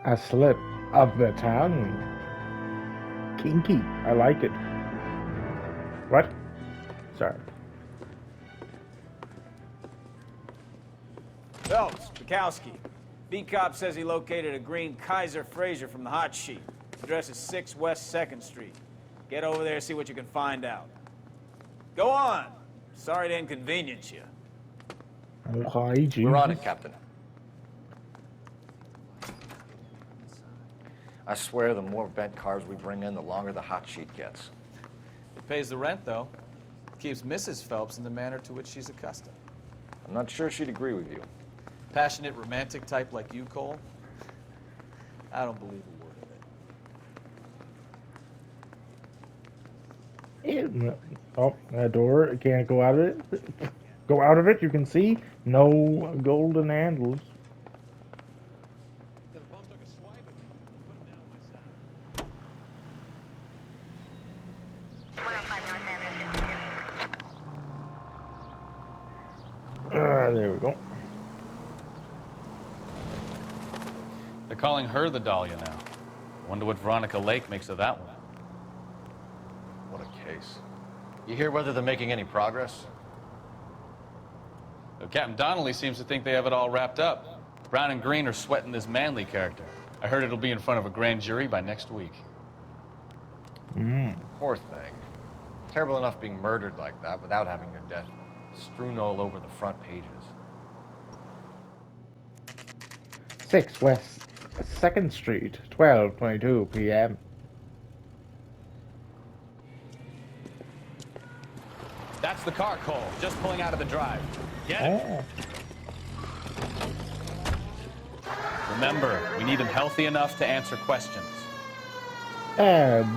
A slip of the tongue. Kinky. I like it. What? Sorry. Phelps, Bukowski. B-Cop says he located a green Kaiser Fraser from the hot sheet. Address is 6 West 2nd Street. Get over there, see what you can find out. Go on. Sorry to inconvenience you. Okay, Jesus. We're on it, Captain. I swear the more bent cars we bring in, the longer the hot sheet gets. It pays the rent, though. Keeps Mrs. Phelps in the manner to which she's accustomed. I'm not sure she'd agree with you. Passionate, romantic type like you, Cole? I don't believe a word of it. Oh, that door. Can't go out of it. Go out of it. You can see no golden handles. There we go. They're calling her the Dahlia now. Wonder what Veronica Lake makes of that one. What a case. You hear whether they're making any progress? Though Captain Donnelly seems to think they have it all wrapped up. Brown and Green are sweating this Manley character. I heard it'll be in front of a grand jury by next week. Poor thing. Terrible enough being murdered like that without having her death strewn all over the front pages. 6 West 2nd Street, 12:22 p.m. That's the car, Cole. Just pulling out of the drive. Get it? Remember, we need him healthy enough to answer questions. And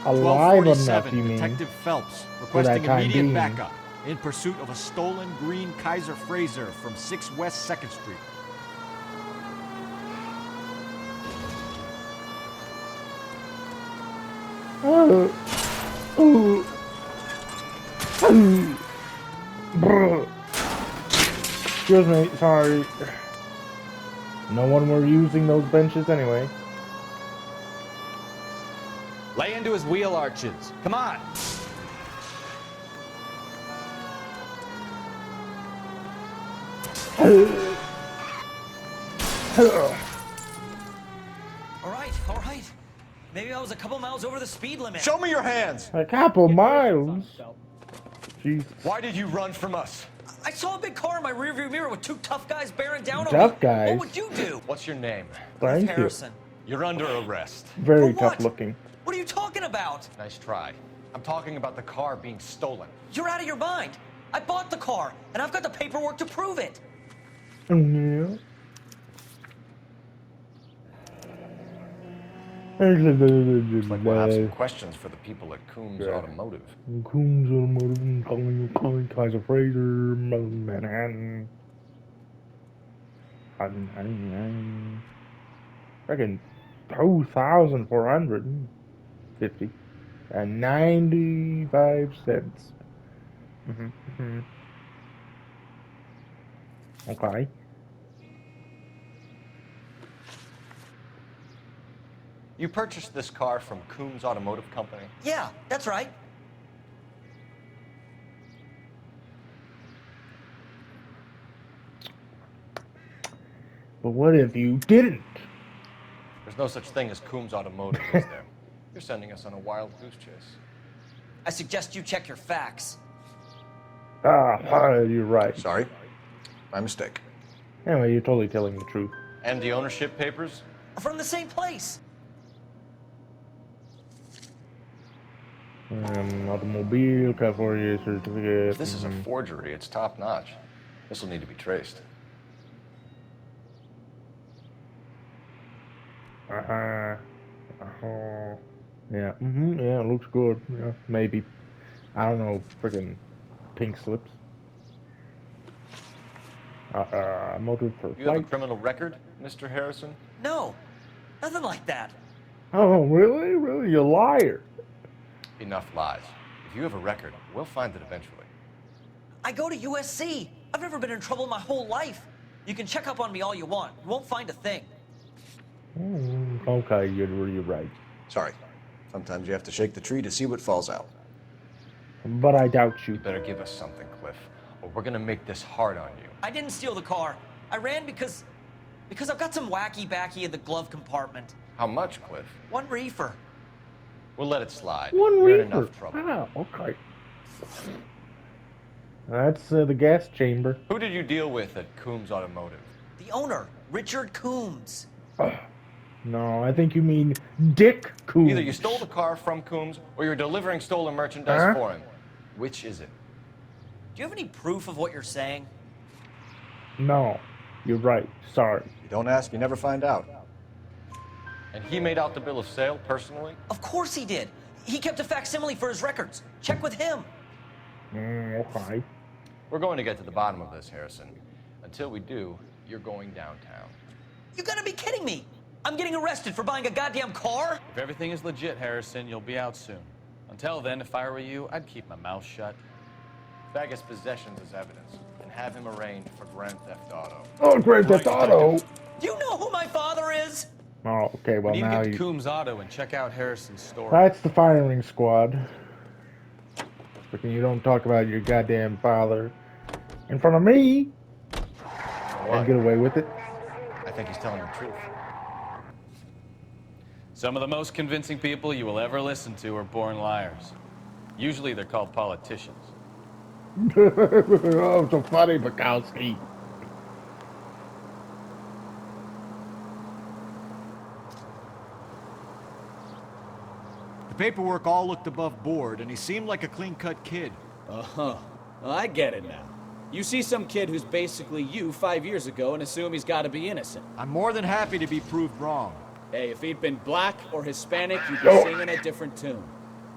alive enough, 1247, you mean? Detective Phelps For requesting that time immediate being. backup in pursuit of a stolen green Kaiser Fraser from 6 West 2nd Street. Excuse me, sorry. No one were using those benches anyway. Lay into his wheel arches. Come on. All right. Maybe I was a couple miles over the speed limit. Show me your hands! A couple miles. Jeez. Why did you run from us? I saw a big car in my rearview mirror with 2 tough guys bearing down on me. Tough guys? What would you do? What's your name? Thank you. Harrison. You're under arrest. Very For what? tough looking. What are you talking about? Nice try. I'm talking about the car being stolen. You're out of your mind. I bought the car, and I've got the paperwork to prove it. Yeah. Looks like we'll have some questions for the people at Coombs Automotive. Coombs Automotive, Kaiser Fraser, Manhattan. Freaking 2,450 and 95 cents. Okay. You purchased this car from Coombs Automotive Company? Yeah, that's right. But what if you didn't? There's no such thing as Coombs Automotive, is there? You're sending us on a wild goose chase. I suggest you check your facts. You're right. Sorry. My mistake. Anyway, you're totally telling the truth. And the ownership papers? From the same place. Automobile, California certificate. If this is a forgery, it's top notch. This will need to be traced. Yeah. Yeah, it looks good. Yeah, maybe. I don't know. Freaking pink slips. Motive for You have a flight. criminal record, Mr. Harrison? No, nothing like that. Oh, really? Really? You liar. Enough lies. If you have a record, we'll find it eventually. I go to USC. I've never been in trouble my whole life. You can check up on me all you want. You won't find a thing. Okay, you're right. Sorry. Sometimes you have to shake the tree to see what falls out. But I doubt you. You better give us something, Cliff, or we're gonna make this hard on you. I didn't steal the car. I ran because I've got some wacky backy in the glove compartment. How much, Cliff? 1 reefer. We'll let it slide. One You're in reefer. enough trouble. Ah, okay. That's the gas chamber. Who did you deal with at Coombs Automotive? The owner, Richard Coombs. No, I think you mean Dick Coombs. Either you stole the car from Coombs, or you're delivering stolen merchandise for him. Which is it? Do you have any proof of what you're saying? No, you're right. Sorry. You don't ask, you never find out. And he made out the bill of sale personally? Of course he did. He kept a facsimile for his records. Check with him. Okay. We're going to get to the bottom of this, Harrison. Until we do, you're going downtown. You gotta be kidding me. I'm getting arrested for buying a goddamn car? If everything is legit, Harrison, you'll be out soon. Until then, if I were you, I'd keep my mouth shut. Bag his possessions as evidence, and have him arraigned for Grand Theft Auto. Oh, Grand Theft Auto. Do you know who my father is? Oh, okay. Well, We need to now get to you. Coombs Auto and check out Harrison's store. That's the firing squad. But you don't talk about your goddamn father in front of me and get away with it. I think he's telling the truth. Some of the most convincing people you will ever listen to are born liars. Usually they're called politicians. Oh, so funny, Bukowski. The paperwork all looked above board, and he seemed like a clean-cut kid. Uh-huh. Well, I get it now. You see some kid who's basically you 5 years ago and assume he's got to be innocent. I'm more than happy to be proved wrong. Hey, if he'd been black or Hispanic, you'd be singing a different tune.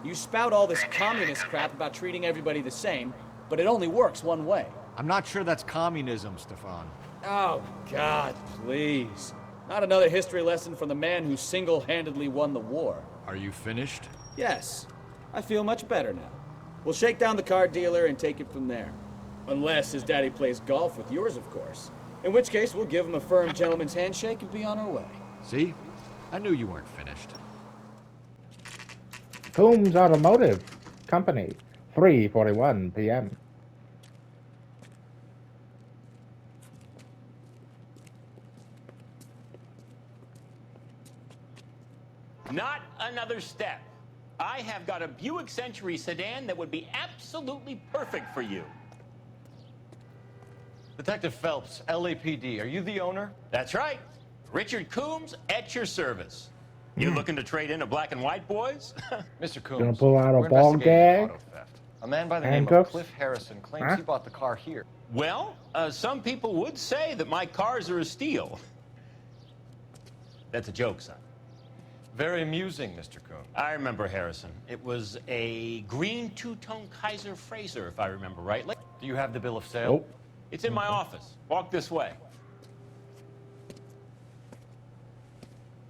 You spout all this communist crap about treating everybody the same, but it only works one way. I'm not sure that's communism, Stefan. Oh, God, please. Not another history lesson from the man who single-handedly won the war. Are you finished? Yes, I feel much better now. We'll shake down the car dealer and take it from there. Unless his daddy plays golf with yours, of course. In which case, we'll give him a firm gentleman's handshake and be on our way. See? I knew you weren't finished. Coombs Automotive Company, 3:41 p.m. Not another step. I have got a Buick Century sedan that would be absolutely perfect for you. Detective Phelps, LAPD, are you the owner? That's right. Richard Coombs at your service. You looking to trade in a black and white, boys? Mr. Coombs, Gonna pull out a we're ball investigating gag? auto theft. A man by the name Handcuffs? of Cliff Harrison claims Huh? he bought the car here. Well, some people would say that my cars are a steal. That's a joke, son. Very amusing, Mr. Coombs. I remember Harrison. It was a green two-tone Kaiser Frazer, if I remember rightly. Do you have the bill of sale? Nope. It's in my office. Walk this way.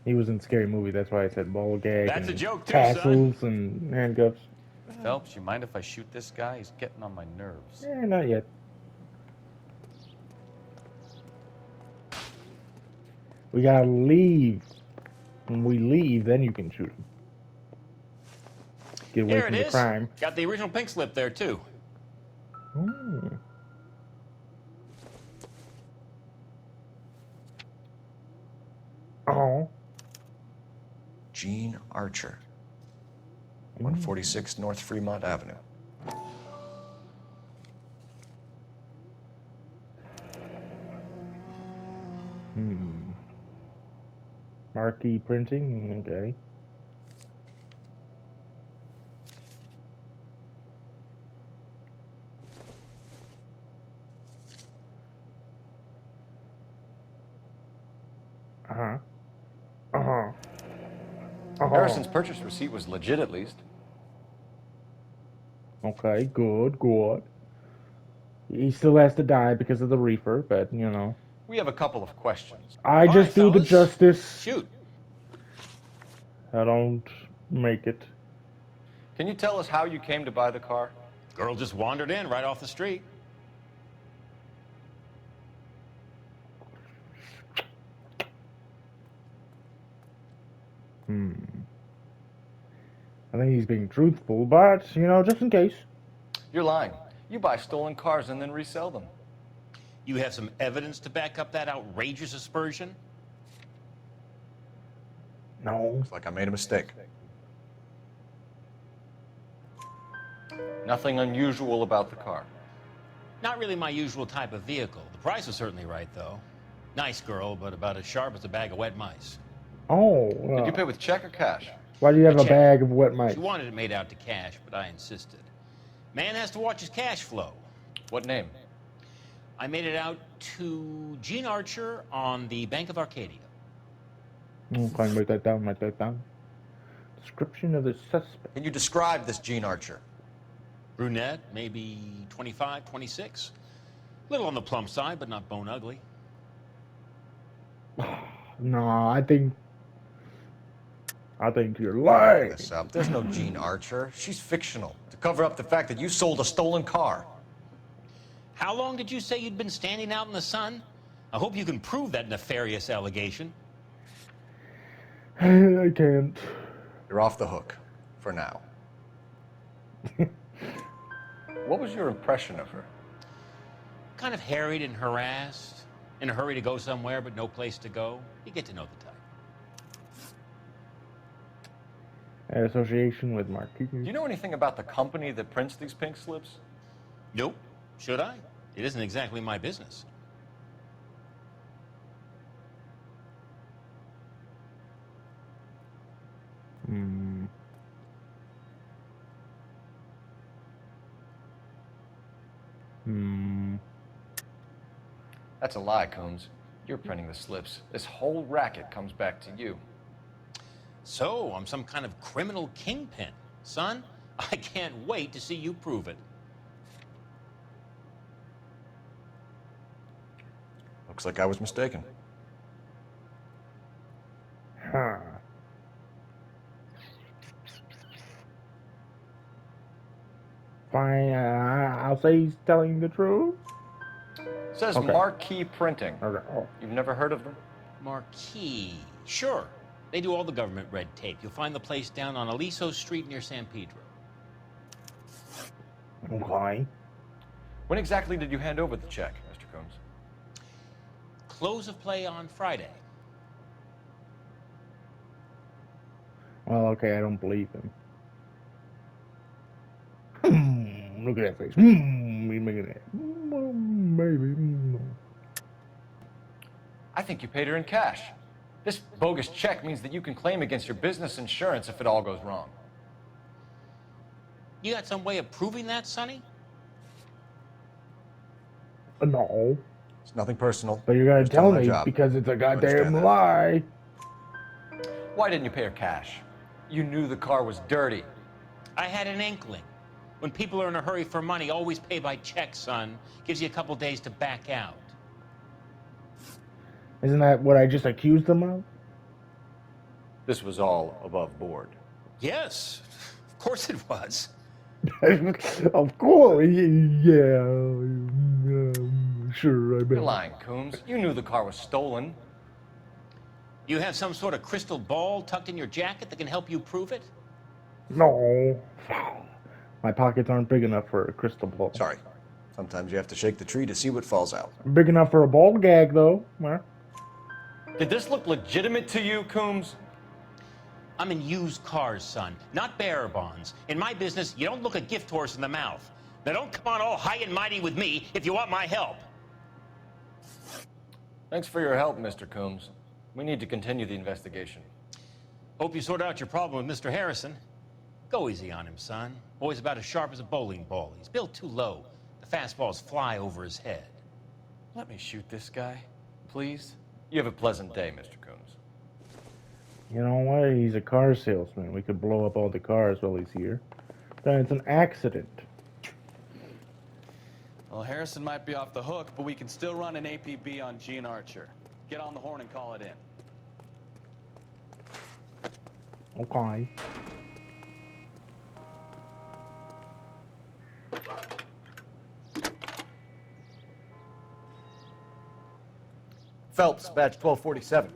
He was in Scary Movie, that's why I said ball gag. That's and a joke too, tassels and handcuffs. Phelps, you mind if I shoot this guy? He's getting on my nerves. Not yet. We gotta leave. When we leave, then you can shoot him. Get away Here from it the is. crime. Got the original pink slip there, too. Hmm. Oh. Gene Archer. 146 North Fremont Avenue. Marquee printing, okay. Uh-huh. Uh-huh. Harrison's purchase receipt was legit, at least. Okay, good, good. He still has to die because of the reefer, but, you know. We have a couple of questions. I All just right, do the fellas. justice. Shoot. I don't make it. Can you tell us how you came to buy the car? Girl just wandered in right off the street. I think he's being truthful, but, you know, just in case. You're lying. You buy stolen cars and then resell them. You have some evidence to back up that outrageous aspersion? No. Looks like I made a mistake. Nothing unusual about the car. Not really my usual type of vehicle. The price was certainly right, though. Nice girl, but about as sharp as a bag of wet mice. Oh. Did you pay with check or cash? Why do you have a check. bag of wet mice? She wanted it made out to cash, but I insisted. Man has to watch his cash flow. What name? I made it out to Gene Archer on the Bank of Arcadia. Okay, write that down, write that down. Description of the suspect. Can you describe this Gene Archer? Brunette, maybe 25, 26. Little on the plump side, but not bone ugly. No, I think you're lying. This up. There's no Gene Archer. She's fictional to cover up the fact that you sold a stolen car. How long did you say you'd been standing out in the sun? I hope you can prove that nefarious allegation. I can't. You're off the hook. For now. What was your impression of her? Kind of harried and harassed. In a hurry to go somewhere, but no place to go. You get to know the type. Association with Marquis. Do you know anything about the company that prints these pink slips? Nope. Should I? It isn't exactly my business. Hmm. Hmm. That's a lie, Combs. You're printing the slips. This whole racket comes back to you. So, I'm some kind of criminal kingpin. Son, I can't wait to see you prove it. Looks like I was mistaken. Huh. Fine, I'll say he's telling the truth. Says Okay. Marquis Printing. Okay. Oh. You've never heard of them? Marquis. Sure. They do all the government red tape. You'll find the place down on Aliso Street near San Pedro. Okay. When exactly did you hand over the check, Mr. Combs? Close of play on Friday. Well, okay, I don't believe him. Look at that face. He's making that. Maybe. I think you paid her in cash. This bogus check means that you can claim against your business insurance if it all goes wrong. You got some way of proving that, Sonny? No. It's nothing personal. But you're gonna Just tell doing my me job. because it's a understand goddamn that. lie. Why didn't you pay her cash? You knew the car was dirty. I had an inkling. When people are in a hurry for money, always pay by check, son. Gives you a couple days to back out. Isn't that what I just accused them of? This was all above board. Yes, of course it was. Of course, yeah, sure, I bet. You're lying, Coombs. You knew the car was stolen. You have some sort of crystal ball tucked in your jacket that can help you prove it? No, my pockets aren't big enough for a crystal ball. Sorry. Sometimes you have to shake the tree to see what falls out. Big enough for a ball gag, though. Huh? Did this look legitimate to you, Coombs? I'm in used cars, son, not bearer bonds. In my business, you don't look a gift horse in the mouth. Now don't come on all high and mighty with me if you want my help. Thanks for your help, Mr. Coombs. We need to continue the investigation. Hope you sort out your problem with Mr. Harrison. Go easy on him, son. Boy's about as sharp as a bowling ball. He's built too low. The fastballs fly over his head. Let me shoot this guy, please. You have a pleasant day, Mr. Coombs. You know what? He's a car salesman. We could blow up all the cars while he's here. Then it's an accident. Well, Harrison might be off the hook, but we can still run an APB on Gene Archer. Get on the horn and call it in. Okay. Phelps, badge 1247.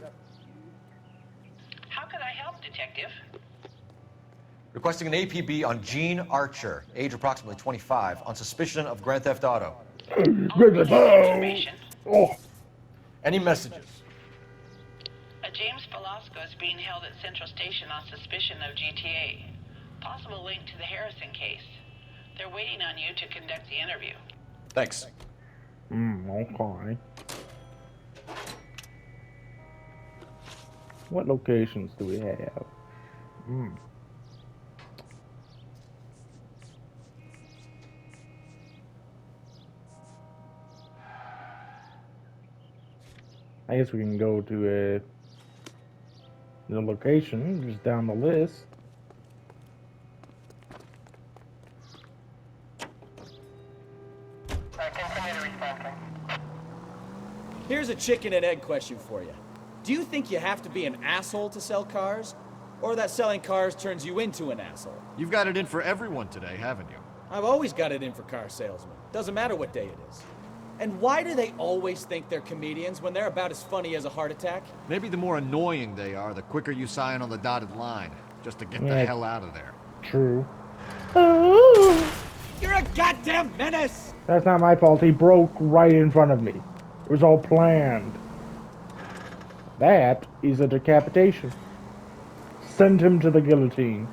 How can I help, Detective? Requesting an APB on Gene Archer, age approximately 25, on suspicion of Grand Theft Auto. Oh, Any messages? James Velasco is being held at Central Station on suspicion of GTA. Possible link to the Harrison case. They're waiting on you to conduct the interview. Thanks. okay. What locations do we have? I guess we can go to the location just down the list. Here's a chicken and egg question for you. Do you think you have to be an asshole to sell cars? Or that selling cars turns you into an asshole? You've got it in for everyone today, haven't you? I've always got it in for car salesmen. Doesn't matter what day it is. And why do they always think they're comedians when they're about as funny as a heart attack? Maybe the more annoying they are, the quicker you sign on the dotted line, just to get the hell out of there. True. You're a goddamn menace! That's not my fault. He broke right in front of me. It was all planned. That is a decapitation. Send him to the guillotine.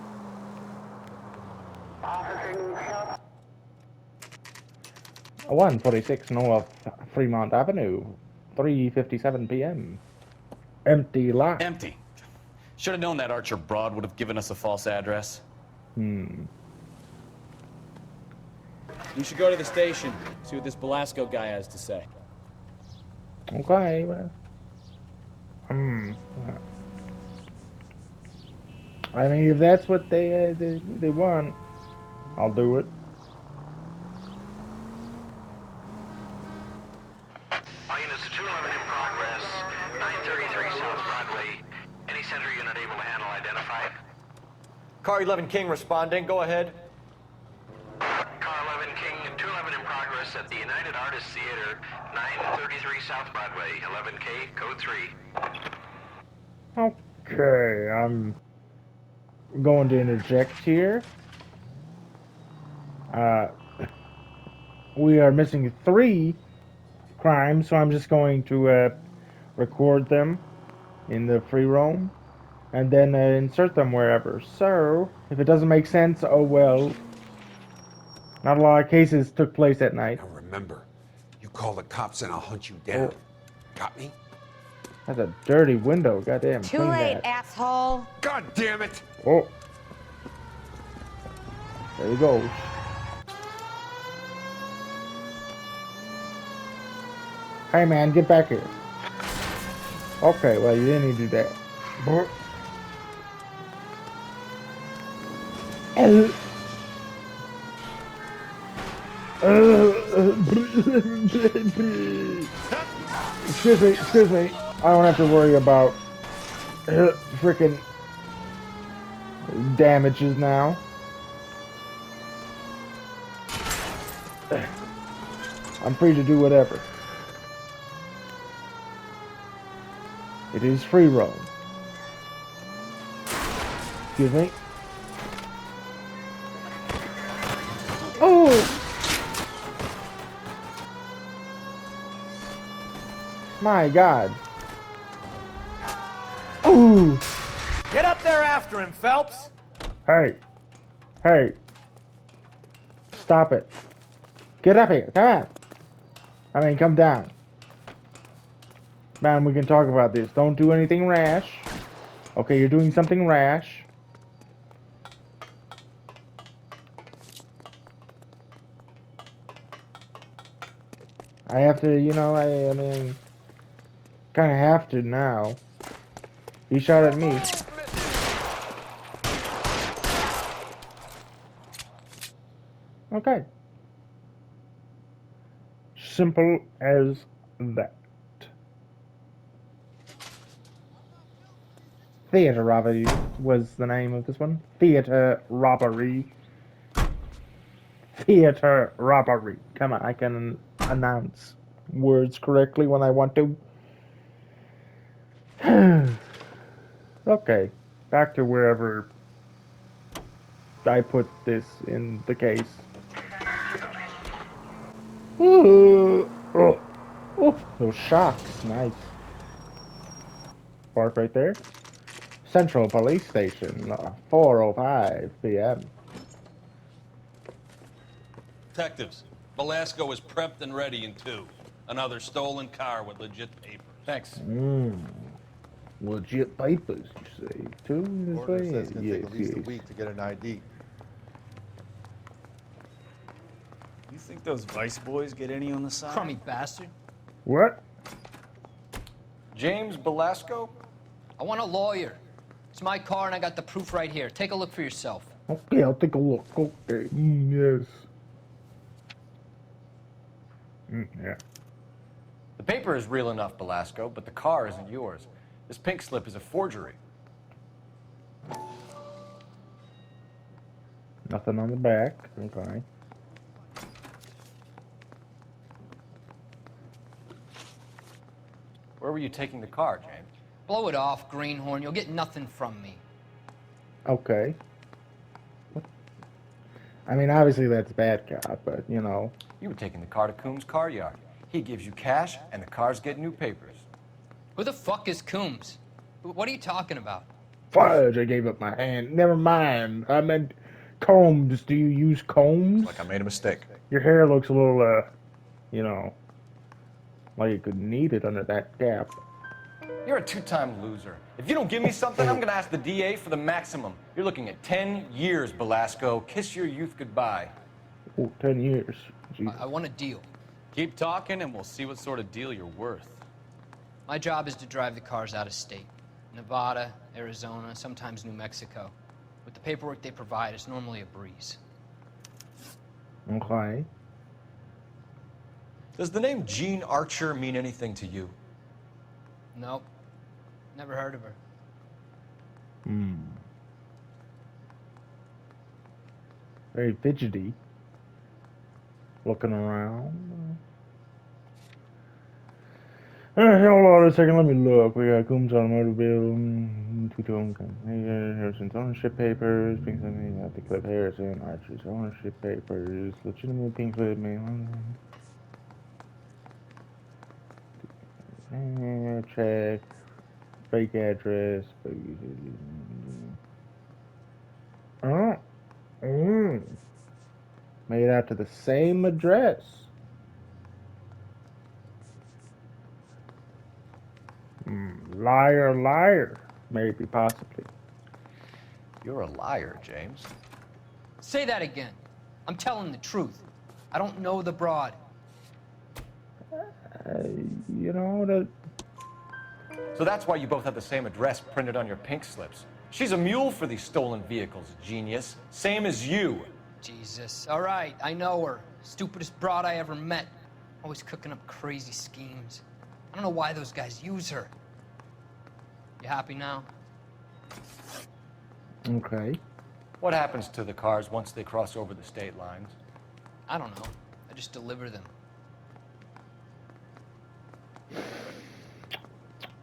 146 North Fremont Avenue, 3:57 p.m. Empty lot. Empty. Should have known that Archer broad would have given us a false address. You should go to the station, see what this Velasco guy has to say. Okay, well. I mean, if that's what they want, I'll do it. All units, 211 in progress, 933 South Broadway. Any center unit able to handle identify? Car 11 King responding. Go ahead. Car 11 King, 211 in progress at the United Artists Theater, 933 South Broadway, 11K, code 3. Okay, I'm going to interject here. We are missing 3 crimes, so I'm just going to record them in the free roam and then insert them wherever. So, if it doesn't make sense, oh well. Not a lot of cases took place at night. Now remember, you call the cops and I'll hunt you down. Got me? That's a dirty window. Goddamn. Too clean late, that. asshole. God damn it! Oh. There he goes. Hey man, get back here. Okay, well you didn't need to do that. Excuse me. I don't have to worry about freaking damages now. I'm free to do whatever. It is free roam. Excuse me. Oh! My God. Ooh! Get up there after him, Phelps! Hey. Hey. Stop it. Get up here. Come on. I mean, come down. Man, we can talk about this. Don't do anything rash. Okay, you're doing something rash. I have to, you know, I mean, kind of have to now. He shot at me. Okay. Simple as that. Theater Robbery was the name of this one. Theater Robbery. Theater Robbery. Come on, I can announce words correctly when I want to. Okay, back to wherever I put this in the case. Ooh, oh, oh, those shocks, nice. Park right there. Central Police Station, 4:05 p.m. Detectives, Velasco is prepped and ready in 2. Another stolen car with legit papers. Thanks. Legit papers, you say? Too? Order says it's gonna Yes, take at least a yes. week to get an ID. You think those Vice boys get any on the side? Crummy bastard. What? James Velasco? I want a lawyer. It's my car and I got the proof right here. Take a look for yourself. Okay, I'll take a look. Okay, yes. Yeah. The paper is real enough, Velasco, but the car isn't yours. This pink slip is a forgery. Nothing on the back. Okay. Where were you taking the car, James? Blow it off, greenhorn. You'll get nothing from me. Okay. I mean, obviously that's bad cop, but you know. You were taking the car to Coombs' car yard. He gives you cash, and the cars get new papers. Who the fuck is Coombs? What are you talking about? Fudge, I gave up my hand. Never mind. I meant combs. Do you use combs? Like I made a mistake. Your hair looks a little, you know, like it could need it under that cap. You're a two-time loser. If you don't give me something, I'm gonna ask the DA for the maximum. You're looking at 10 years, Velasco. Kiss your youth goodbye. Oh, 10 years. Jesus. I want a deal. Keep talking and we'll see what sort of deal you're worth. My job is to drive the cars out of state. Nevada, Arizona, sometimes New Mexico. With the paperwork they provide, it's normally a breeze. Okay. Does the name Jean Archer mean anything to you? Nope. Never heard of her. Very fidgety. Looking around. Hold on a second, let me look. We got Coombs Automotive Bill, two-tone Harrison's ownership papers, Pink Slip, the Cliff Harrison, Archer's ownership papers, legitimate Pink Slip, check, fake address, made out to the same address. Liar, liar. Maybe, possibly. You're a liar, James. Say that again. I'm telling the truth. I don't know the broad. You know, that. So that's why you both have the same address printed on your pink slips. She's a mule for these stolen vehicles, genius. Same as you. Jesus. All right, I know her. Stupidest broad I ever met. Always cooking up crazy schemes. I don't know why those guys use her. You happy now? Okay. What happens to the cars once they cross over the state lines? I don't know. I just deliver them.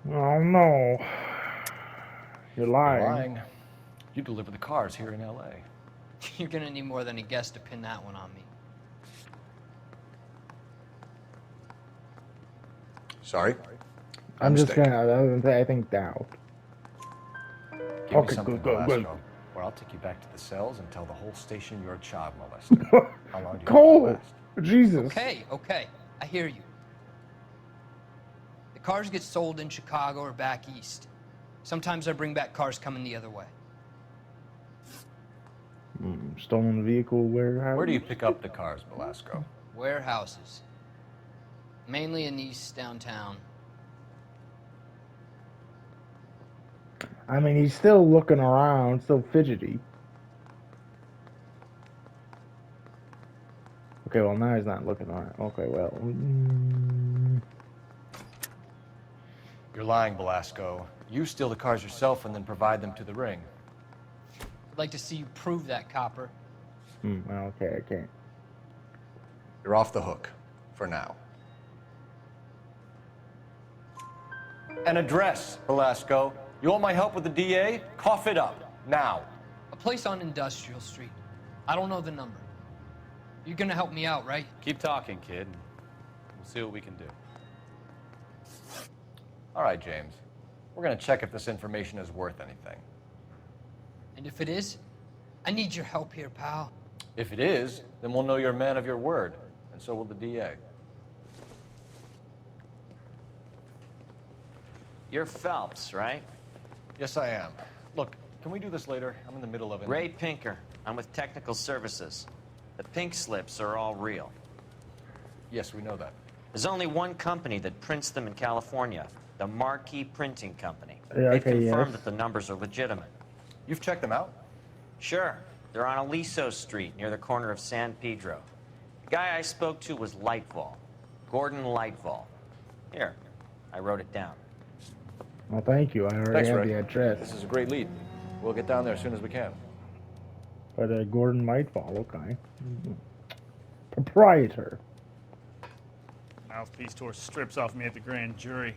Oh no. You're lying. You're lying. You deliver the cars here in LA. You're gonna need more than a guess to pin that one on me. Sorry? I'm just Mistake. gonna, I think doubt. Give Okay, me something, good, good, good. Velasco, or I'll take you back to the cells and tell the whole station you're a child molester. How long do you Cole! have to last? Jesus. Okay. I hear you. The cars get sold in Chicago or back east. Sometimes I bring back cars coming the other way. Stolen vehicle warehouse. Where do you pick up the cars, Velasco? Warehouses. Mainly in East downtown. I mean, he's still looking around, still fidgety. Okay, well, now he's not looking around. Okay, well. You're lying, Velasco. You steal the cars yourself and then provide them to the ring. I'd like to see you prove that, copper. Okay, I can't. You're off the hook. For now. An address, Velasco. You want my help with the DA? Cough it up. Now. I'll place on Industrial Street. I don't know the number. You're gonna help me out, right? Keep talking, kid. And we'll see what we can do. All right, James. We're going to check if this information is worth anything. And if it is, I need your help here, pal. If it is, then we'll know you're a man of your word, and so will the DA. You're Phelps, right? Yes, I am. Look, can we do this later? I'm in the middle of it. Ray Pinker. I'm with Technical Services. The pink slips are all real. Yes, we know that. There's only one company that prints them in California, the Marquee Printing Company. Yeah, They've okay, confirmed yes. that the numbers are legitimate. You've checked them out? Sure. They're on Aliso Street, near the corner of San Pedro. The guy I spoke to was Lightfall. Gordon Lightfall. Here, I wrote it down. Well, thank you. I already Thanks, have Rick. the address. This is a great lead. We'll get down there as soon as we can. But Gordon Lightfall, okay. Proprietor. Mouthpiece tore strips off me at the grand jury.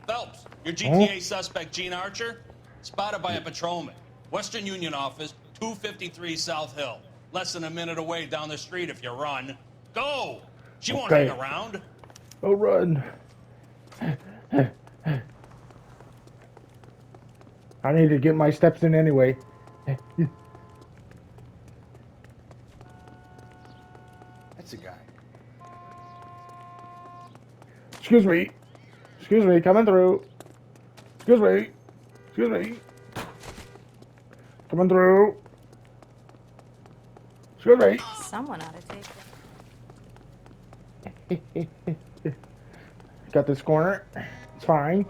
Phelps, your GTA suspect, Gene Archer, spotted by a patrolman. Western Union office, 253 South Hill. Less than a minute away down the street if you run. Go! She won't Okay. hang around. Oh, run. I need to get my steps in anyway. That's a guy. Excuse me. Excuse me, coming through. Excuse me. Excuse me. Coming through. Excuse me. Someone ought to take it. Got this corner. It's fine.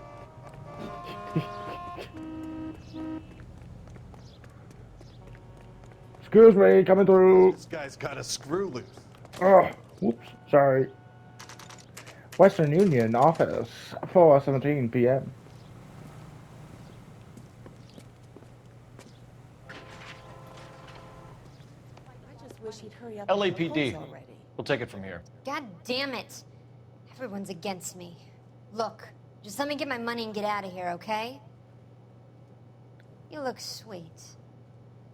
Excuse me, coming through. This guy's got a screw loose. Oh, whoops, sorry. Western Union office, 4:17 p.m. I just wish he'd hurry up. LAPD. We'll take it from here. God damn it. Everyone's against me. Look, just let me get my money and get out of here, okay? You look sweet.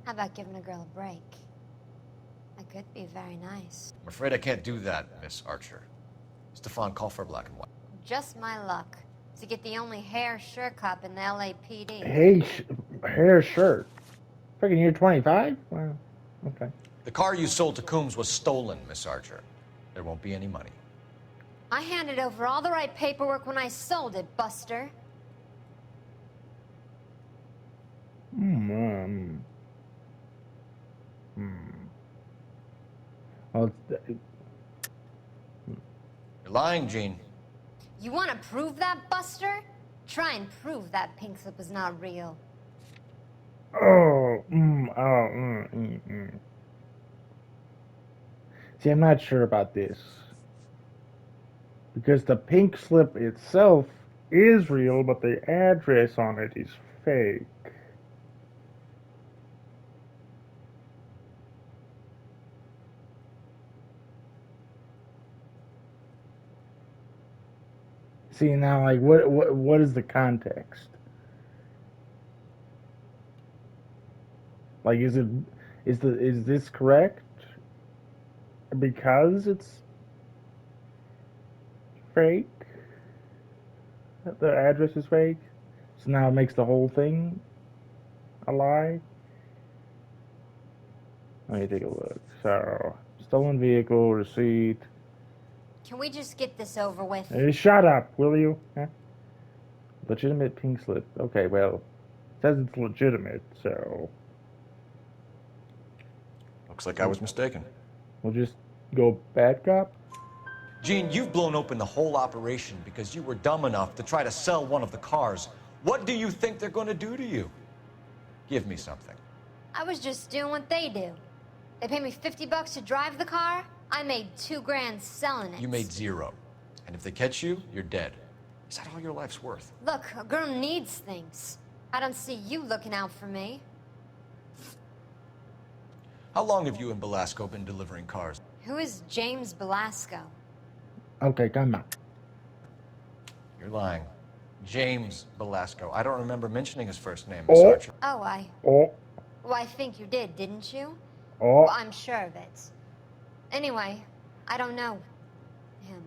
How about giving a girl a break? That could be very nice. I'm afraid I can't do that, Miss Archer. Stefan, call for black and white. Just my luck to get the only hair shirt cop in the LAPD. Hey, hair shirt. Freaking year 25? Wow. Okay. The car you sold to Coombs was stolen, Miss Archer. There won't be any money. I handed over all the right paperwork when I sold it, Buster. Well, You're lying, Gene. You want to prove that, Buster? Try and prove that pink slip was not real. See, I'm not sure about this. Because the pink slip itself is real, but the address on it is fake. See, now, like, what is the context? Like, is this correct? Because it's fake? The address is fake? So now it makes the whole thing a lie? Let me take a look. So, stolen vehicle, receipt. Can we just get this over with? Hey, shut up, will you? Huh? Legitimate pink slip. Okay, well, it says it's legitimate, so Looks like I was mistaken. we'll just go bad cop. Gene, you've blown open the whole operation because you were dumb enough to try to sell one of the cars. What do you think they're going to do to you? Give me something. I was just doing what they do. They pay me $50 to drive the car. I made $2 grand selling it. You made zero. And if they catch you, you're dead. Is that all your life's worth? Look, a girl needs things. I don't see you looking out for me. How long have you and Belasco been delivering cars? Who is James Belasco? Okay, come on. You're lying. James Belasco. I don't remember mentioning his first name, Miss Oh. Archer. Oh, I... Oh, Well, I think you did, didn't you? Oh. Well, I'm sure of it. Anyway, I don't know him.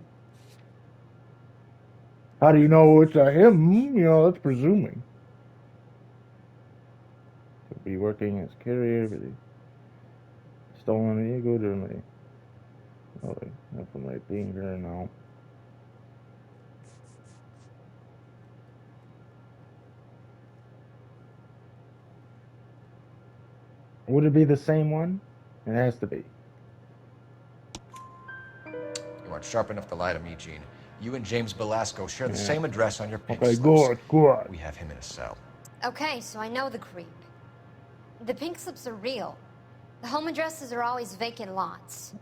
How do you know it's a him? You know, that's presuming. Could be working as carrier for the stolen vehicle during the... Oh, wait, that's from my finger now. Would it be the same one? It has to be. You aren't sharp enough to lie to me, Gene. You and James Belasco share the same address on your pink Okay, slips. good. We have him in a cell. Okay, so I know the creep. The pink slips are real. The home addresses are always vacant lots.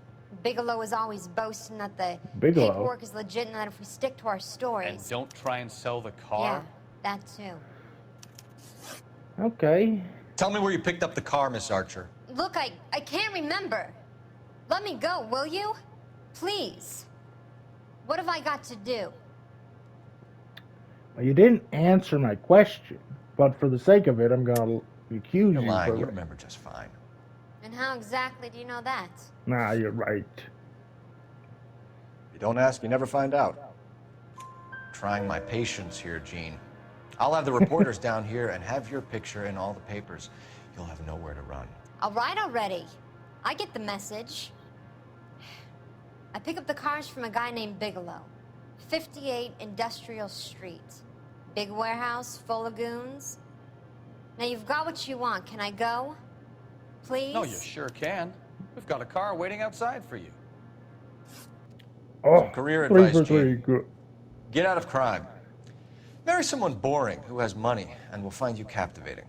Bigelow is always boasting that the paperwork is legit and that if we stick to our stories... And don't try and sell the car? Yeah, that too. Okay. Tell me where you picked up the car, Miss Archer. Look, I can't remember. Let me go, will you? Please. What have I got to do? Well, you didn't answer my question, but for the sake of it, I'm gonna accuse You're you lying. for... You remember just fine. And how exactly do you know that? Nah, you're right. You don't ask, you never find out. Trying my patience here, Gene. I'll have the reporters down here and have your picture in all the papers. You'll have nowhere to run. All right already. I get the message. I pick up the cars from a guy named Bigelow. 58 Industrial Street. Big warehouse full of goons. Now you've got what you want. Can I go? Please? No, you sure can. We've got a car waiting outside for you. Oh, some career 3 advice, for 3, Gene. good. Get out of crime. Marry someone boring who has money and will find you captivating.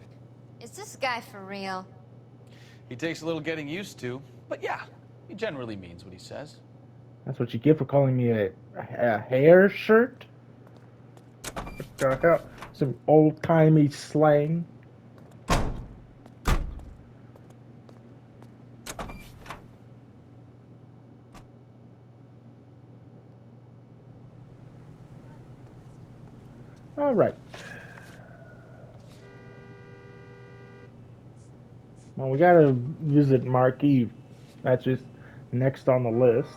Is this guy for real? He takes a little getting used to, but yeah, he generally means what he says. That's what you get for calling me a hair shirt? What the hell? Some old-timey slang. All right. Well, we gotta visit Marquis. That's just next on the list.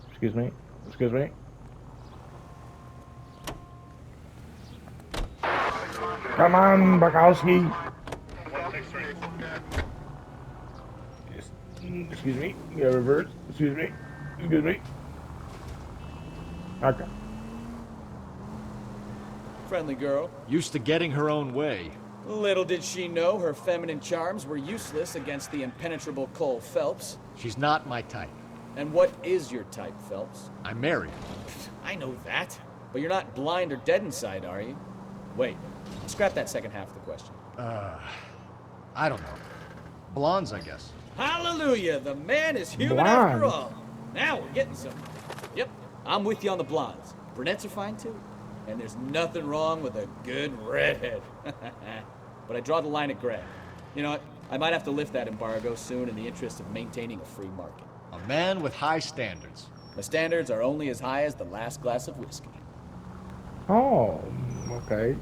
Excuse me. Excuse me. Come on, Bukowski. Excuse me. You gotta reverse. Excuse me. Excuse me. Okay. Friendly girl. Used to getting her own way. Little did she know her feminine charms were useless against the impenetrable Cole Phelps. She's not my type. And what is your type, Phelps? I'm married. I know that. But you're not blind or dead inside, are you? Wait. Scrap that second half of the question. I don't know. Blondes, I guess. Hallelujah! The man is human after all. Now we're getting somewhere. Yep, I'm with you on the blondes. Brunettes are fine too. And there's nothing wrong with a good redhead. But I draw the line at gray. You know what? I might have to lift that embargo soon in the interest of maintaining a free market. A man with high standards. My standards are only as high as the last glass of whiskey. Oh, okay.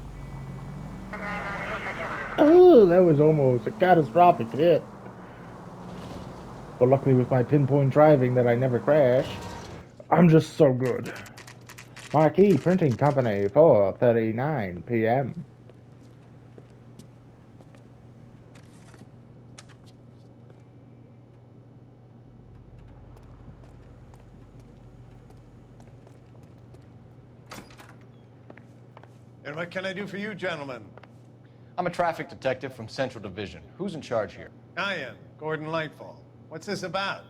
Oh, that was almost a catastrophic hit. But luckily with my pinpoint driving that I never crash, I'm just so good. Marquis Printing Company, 4:39 p.m. And what can I do for you, gentlemen? I'm a traffic detective from Central Division. Who's in charge here? I am, Gordon Lightfall. What's this about?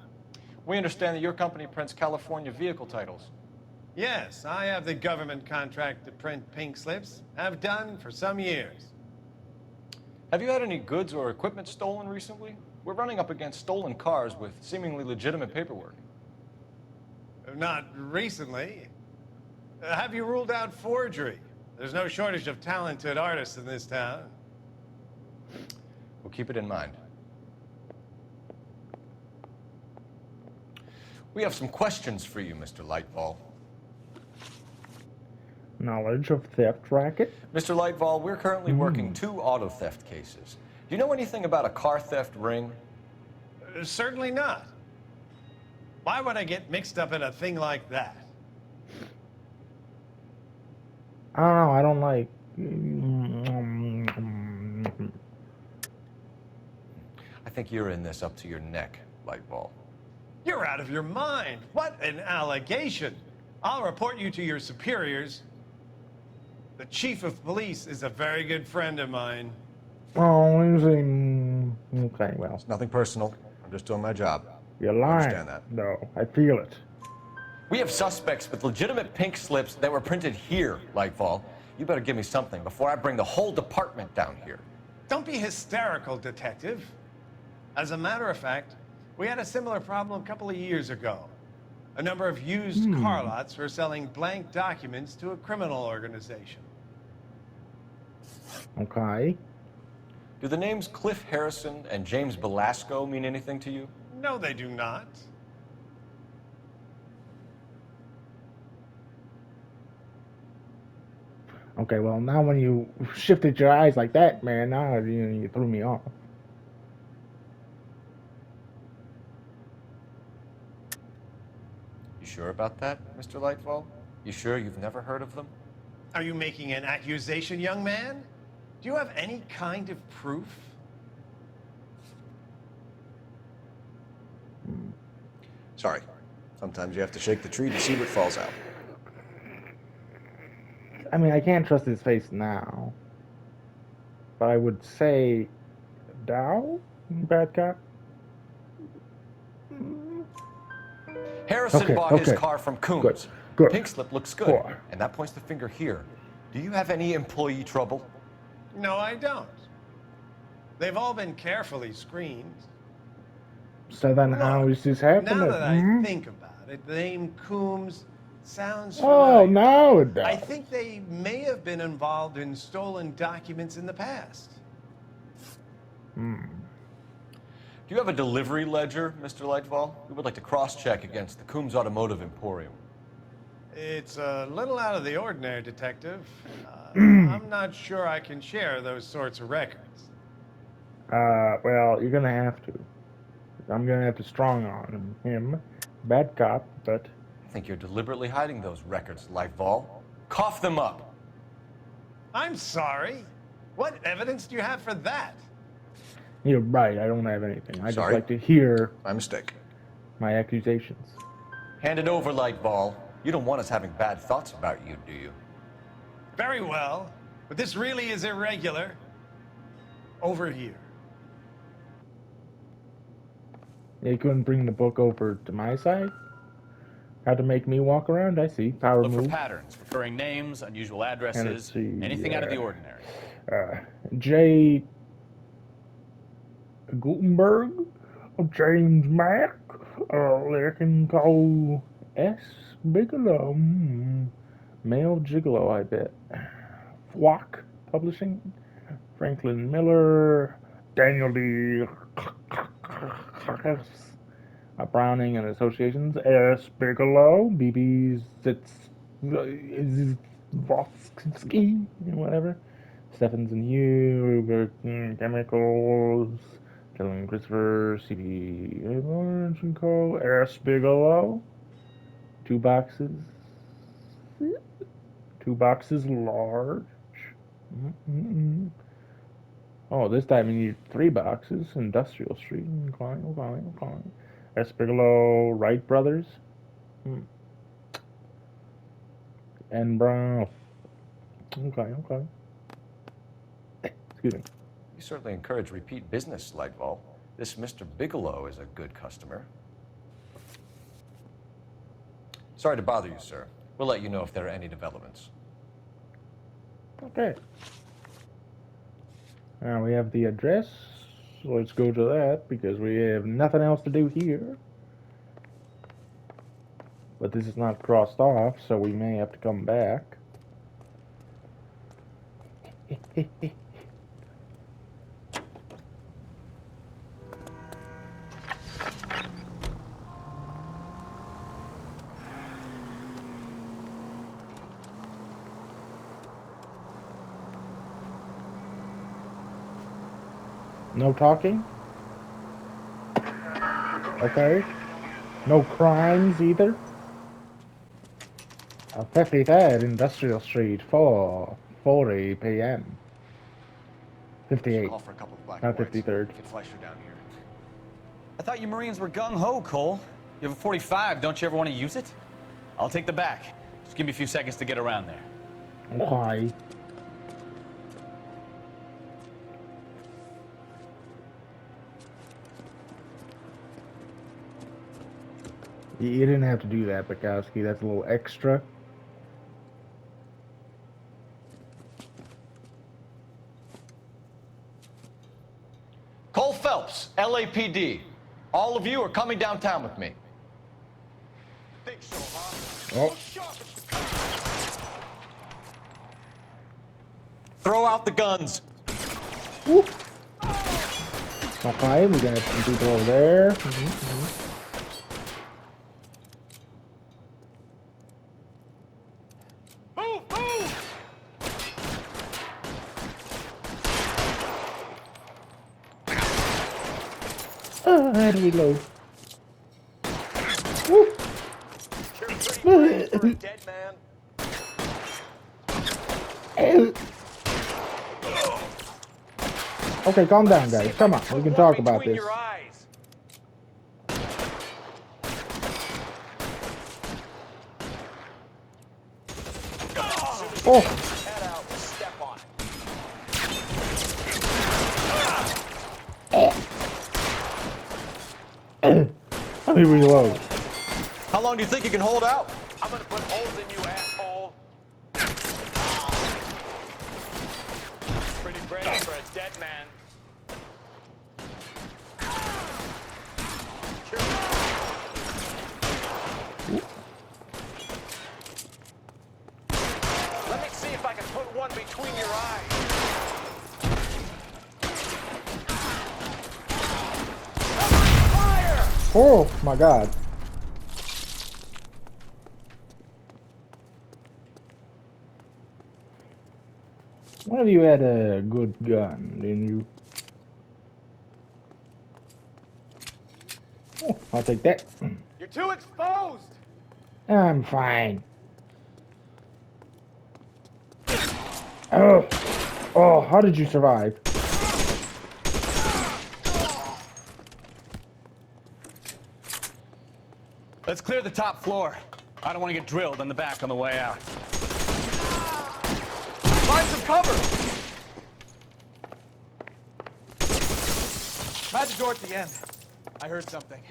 We understand that your company prints California vehicle titles. Yes, I have the government contract to print pink slips. Have done for some years. Have you had any goods or equipment stolen recently? We're running up against stolen cars with seemingly legitimate paperwork. Not recently. Have you ruled out forgery? There's no shortage of talented artists in this town. We'll keep it in mind. We have some questions for you, Mr. Lightfall. Knowledge of theft racket. Mr. Lightfall, we're currently working 2 auto theft cases. Do you know anything about a car theft ring? Certainly not. Why would I get mixed up in a thing like that? I don't know. I don't like. I think you're in this up to your neck, Lightfall. You're out of your mind. What an allegation. I'll report you to your superiors. The chief of police is a very good friend of mine. Oh, okay, well. It's nothing personal. I'm just doing my job. You're lying. I understand that. No, I feel it. We have suspects with legitimate pink slips that were printed here, Lightfall. You better give me something before I bring the whole department down here. Don't be hysterical, Detective. As a matter of fact, we had a similar problem a couple of years ago. A number of used car lots were selling blank documents to a criminal organization. Okay. Do the names Cliff Harrison and James Belasco mean anything to you? No, they do not. Okay, well, now when you shifted your eyes like that, man, now you threw me off. You sure about that, Mr. Lightfall? You sure you've never heard of them? Are you making an accusation, young man? Do you have any kind of proof? Sorry. Sometimes you have to shake the tree to see what falls out. I mean, I can't trust his face now. But I would say Dow? Bad cop? Harrison bought his car from Coombs. Good. Pink slip looks good. Four. And that points the finger here. Do you have any employee trouble? No, I don't. They've all been carefully screened. So then how is this happening? Now that I think about it, the name Coombs sounds Oh, familiar. now it does. I think they may have been involved in stolen documents in the past. Do you have a delivery ledger, Mr. Lightfall? We would like to cross-check against the Coombs Automotive Emporium. It's a little out of the ordinary, Detective. I'm not sure I can share those sorts of records. Well, you're gonna have to. I'm gonna have to strong on him. Bad cop, but... I think you're deliberately hiding those records, Lightfall. Cough them up. I'm sorry. What evidence do you have for that? You're right, I don't have anything. I just Sorry. like to hear My mistake. my accusations. Hand it over, Lightball. You don't want us having bad thoughts about you, do you? Very well, but this really is irregular. Over here. You couldn't bring the book over to my side? How to make me walk around? I see. Power Look for move. patterns, recurring names, unusual let's addresses, see, anything out of the ordinary. J. Gutenberg, James Mack, Larkin Cole, S. Bigelow, Male Gigolo, I bet. Flock Publishing, Franklin Miller, Daniel D. Browning and Associations, S. Bigelow, B.B. Zitzvoski, whatever. Stephens and Hugh, Chemicals, Dylan Christopher, C.B. Lawrence and Co., S. Bigelow, 2 boxes. 2 boxes large. Oh, this time you need 3 boxes. Industrial Street. Okay. S. Bigelow, Wright Brothers. And Brown. Okay. Excuse me. You certainly encourage repeat business, Lightball. This Mr. Bigelow is a good customer. Sorry to bother you, sir. We'll let you know if there are any developments. Okay. Now we have the address. So let's go to that because we have nothing else to do here. But this is not crossed off, so we may have to come back. No talking? Okay. No crimes either? 53rd Industrial Street, 4:40 p.m. Should 58, call for a couple of black not and whites. 53rd. Get Fleischer down here. I thought you Marines were gung-ho, Cole. You have a 45, don't you ever want to use it? I'll take the back. Just give me a few seconds to get around there. Why? You didn't have to do that, Bukowski. That's a little extra. Cole Phelps, LAPD. All of you are coming downtown with me. Think so, huh? Oh. Throw out the guns. Woo. Okay, we got some people over there. Mm-hmm. I had to reload. Woo. Dead man. Okay, calm down, guys. Come on, we can talk about this. Oh. Head out, step on it. Let me reload. How long do you think you can hold out? I'm gonna put holes in you, asshole. Pretty brave for a dead man. Let me see if I can put one between your eyes. Fire! Oh my God. One of you had a good gun, didn't you? Oh, I'll take that. You're too exposed. I'm fine. Oh, oh, how did you survive? Let's clear the top floor. I don't want to get drilled in the back on the way out. Find some cover. Try the door at the end. I heard something.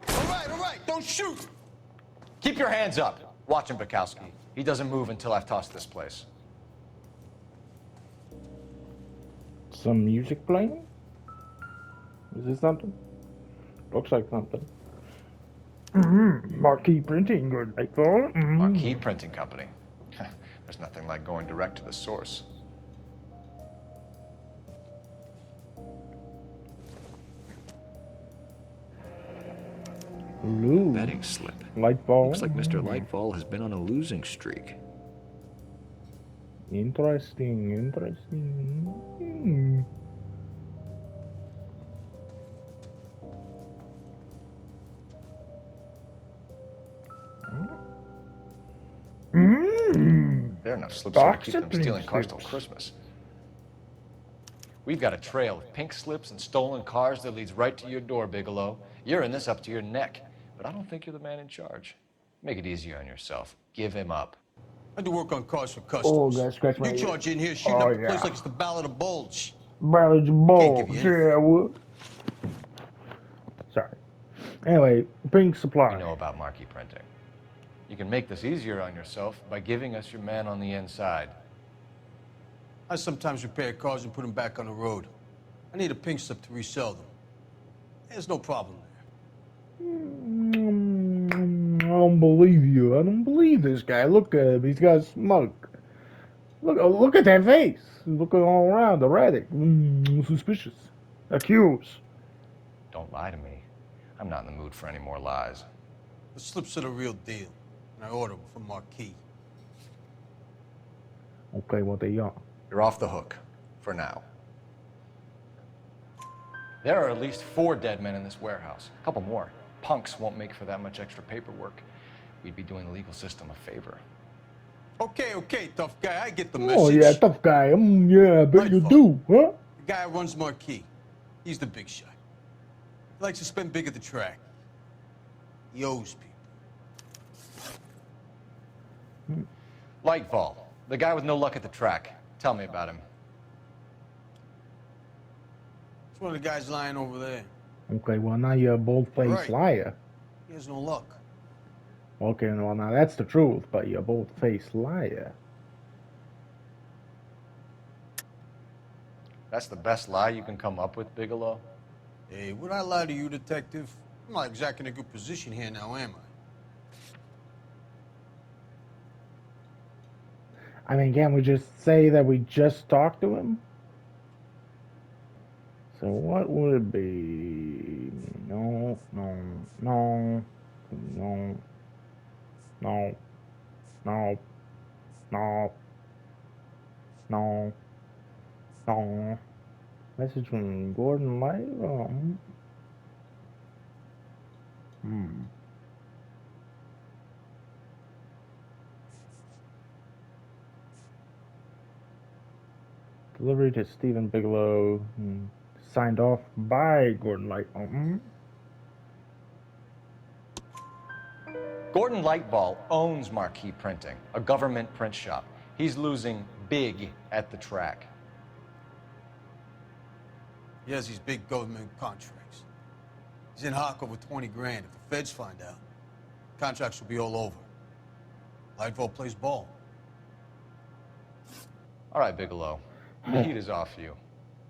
All right, don't shoot. Keep your hands up. Watch him, Bukowski. He doesn't move until I've tossed this place. Some music playing? Is this something? Looks like something. Marquee printing, good nightfall. Marquee Printing Company. There's nothing like going direct to the source. Lou. Betting slip. Lightball. Looks like Mr. Lightball has been on a losing streak. Interesting, interesting. There are enough slips here to keep them stealing cars till Christmas. We've got a trail of pink slips and stolen cars that leads right to your door, Bigelow. You're in this up to your neck, but I don't think you're the man in charge. Make it easier on yourself. Give him up. I do work on cars for customers. Oh, guys, scratch my You ear. charge in here shooting Oh, up the place yeah. like it's the Ballad of Bulge. Barrelage ball. Can't give you Yeah, I would. Sorry. Anyway, pink supply. You know about marquee printing. You can make this easier on yourself by giving us your man on the inside. I sometimes repair cars and put them back on the road. I need a pink slip to resell them. There's no problem there. I don't believe you. I don't believe this guy. Look at him. He's got a smoke. Look at that face. Looking all around, erratic. Suspicious. Accused. Don't lie to me. I'm not in the mood for any more lies. The slips are the real deal, and I order them from Marquis. Okay, what they are. You're off the hook. For now. There are at least 4 dead men in this warehouse. A couple more. Punks won't make for that much extra paperwork. We'd be doing the legal system a favor. Okay, tough guy, I get the message. Oh yeah, tough guy. Yeah, I bet you do, huh? The guy who runs Marquis. He's the big shot. He likes to spend big at the track. He owes people. Lightfall, the guy with no luck at the track. Tell me about him. It's one of the guys lying over there. Okay, well now you're a bold-faced Right. liar. He has no luck. Okay, well now that's the truth, but you're a bold-faced liar. That's the best lie you can come up with, Bigelow? Hey, would I lie to you, detective? I'm not exactly in a good position here now, am I? I mean, can't we just say that we just talked to him? So what would it be? No, no, no, no, no, no, no, no, no. Message from Gordon Light? Delivery to Stephen Bigelow. Signed off by Gordon Light. Gordon Lightball owns Marquis Printing, a government print shop. He's losing big at the track. He has these big government contracts. He's in hock over 20 grand. If the feds find out, contracts will be all over. Lightfall plays ball. All right, Bigelow. The heat is off you.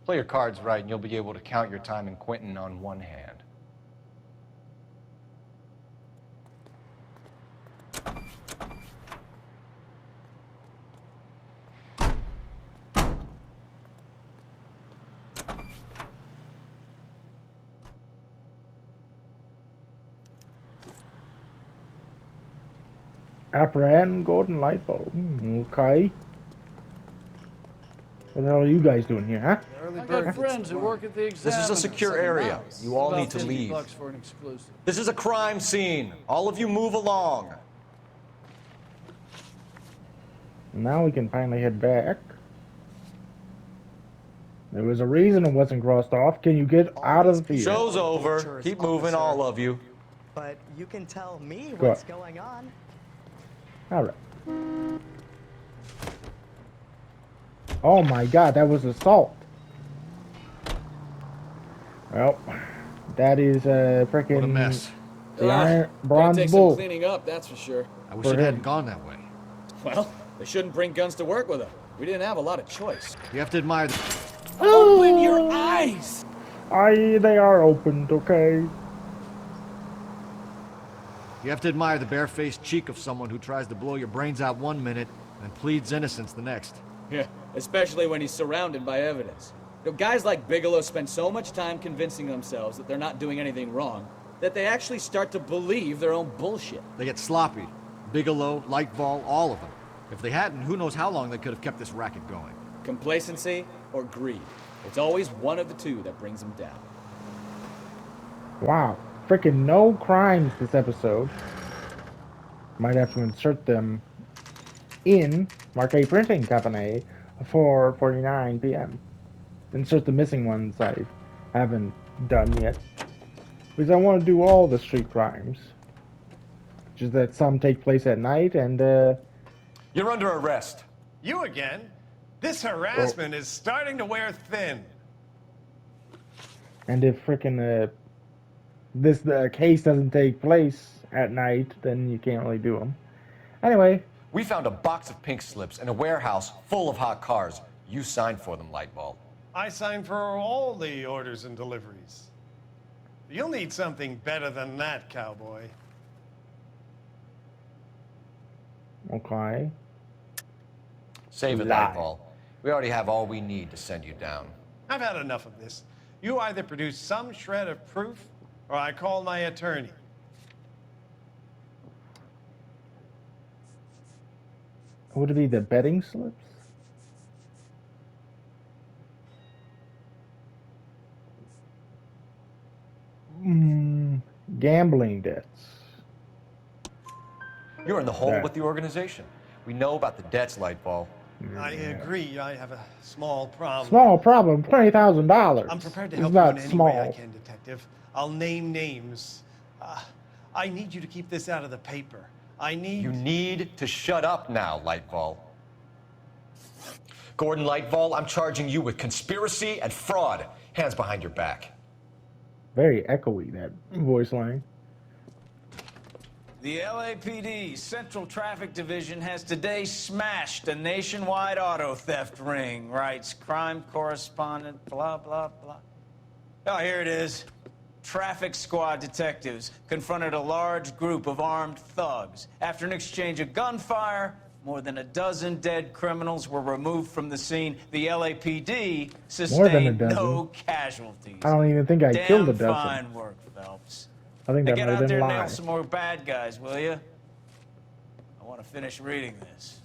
Play your cards right and you'll be able to count your time in Quentin on one hand. Apprehend Gordon Lightball. Okay. What the hell are you guys doing here, huh? I got friends who work at the This Examiner. is a secure area. You all About need to 50 leave. bucks for an exclusive. This is a crime scene. All of you move along. Now we can finally head back. There was a reason it wasn't crossed off. Can you get out of here? Show's over. Keep moving, all of you. But you can tell me Go what's on. going on. All right. Oh my God, that was assault. Well, that is freaking. What a mess. The Iron Bronze Take Bull. some cleaning up, that's for sure. I wish it hadn't gone that way. Well, they shouldn't bring guns to work with them. We didn't have a lot of choice. You have to admire the... Open your eyes! They are opened, okay. You have to admire the barefaced cheek of someone who tries to blow your brains out one minute and pleads innocence the next. Yeah, especially when he's surrounded by evidence. You know, guys like Bigelow spend so much time convincing themselves that they're not doing anything wrong that they actually start to believe their own bullshit. They get sloppy. Bigelow, Lightball, all of them. If they hadn't, who knows how long they could have kept this racket going. Complacency or greed. It's always one of the two that brings them down. Wow. Freaking no crimes this episode. Might have to insert them in Marquis Printing Company 4:49 p.m. Insert the missing ones I haven't done yet. Because I want to do all the street crimes. Just that some take place at night and You're under arrest. You again? This harassment is starting to wear thin. and if freaking the case doesn't take place at night, then you can't really do them. Anyway. We found a box of pink slips in a warehouse full of hot cars. You signed for them, Lightball. I signed for all the orders and deliveries. You'll need something better than that, cowboy. Okay. Save it, Lie. Lightball. We already have all we need to send you down. I've had enough of this. You either produce some shred of proof, or I call my attorney. Would it be the betting slips? Gambling debts. You're in the hole That- with the organization. We know about the debts, Lightfall. I agree. I have a small problem. Small problem, $20,000. I'm prepared to It's help you not in any small. way I can, Detective. I'll name names. I need you to keep this out of the paper. You need to shut up now, Lightfall. Gordon Lightfall, I'm charging you with conspiracy and fraud. Hands behind your back. Very echoey, that voice line. The LAPD Central Traffic Division has today smashed a nationwide auto theft ring, writes crime correspondent, blah, blah, blah. Oh, here it is. Traffic squad detectives confronted a large group of armed thugs. After an exchange of gunfire, more than a dozen dead criminals were removed from the scene. The LAPD More than a sustained dozen. no casualties. I don't even think I Damn killed a dozen. fine work, Phelps. I think Now that get might have out there been and nail live. some more bad guys, will you? I want to finish reading this.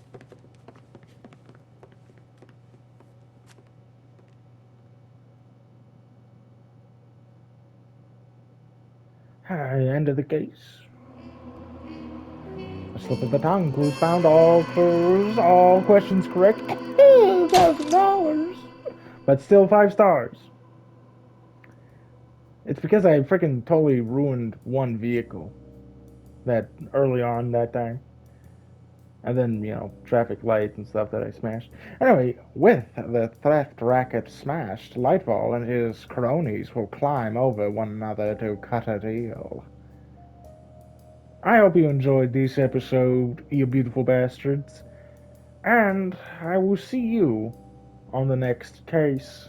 End of the case. A slip of the tongue. Clues found. All clues. All questions correct. $1,000. But still 5 stars. It's because I freaking totally ruined one vehicle. That early on that time. And then, you know, traffic lights and stuff that I smashed. Anyway, with the theft racket smashed, Lightfall and his cronies will climb over one another to cut a deal. I hope you enjoyed this episode, you beautiful bastards. And I will see you on the next case.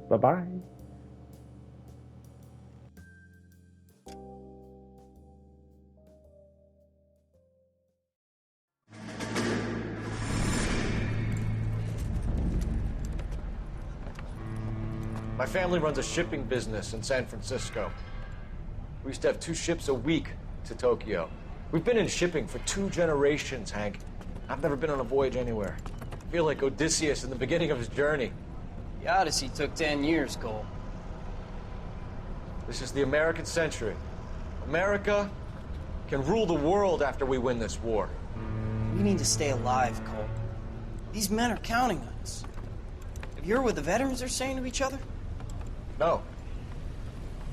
Bye-bye. My family runs a shipping business in San Francisco. We used to have 2 ships a week to Tokyo. We've been in shipping for 2 generations, Hank. I've never been on a voyage anywhere. I feel like Odysseus in the beginning of his journey. The Odyssey took 10 years, Cole. This is the American century. America can rule the world after we win this war. We need to stay alive, Cole. These men are counting on us. Have you heard what the veterans are saying to each other? No.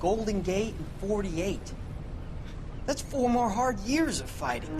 Golden Gate and 48. That's 4 more hard years of fighting.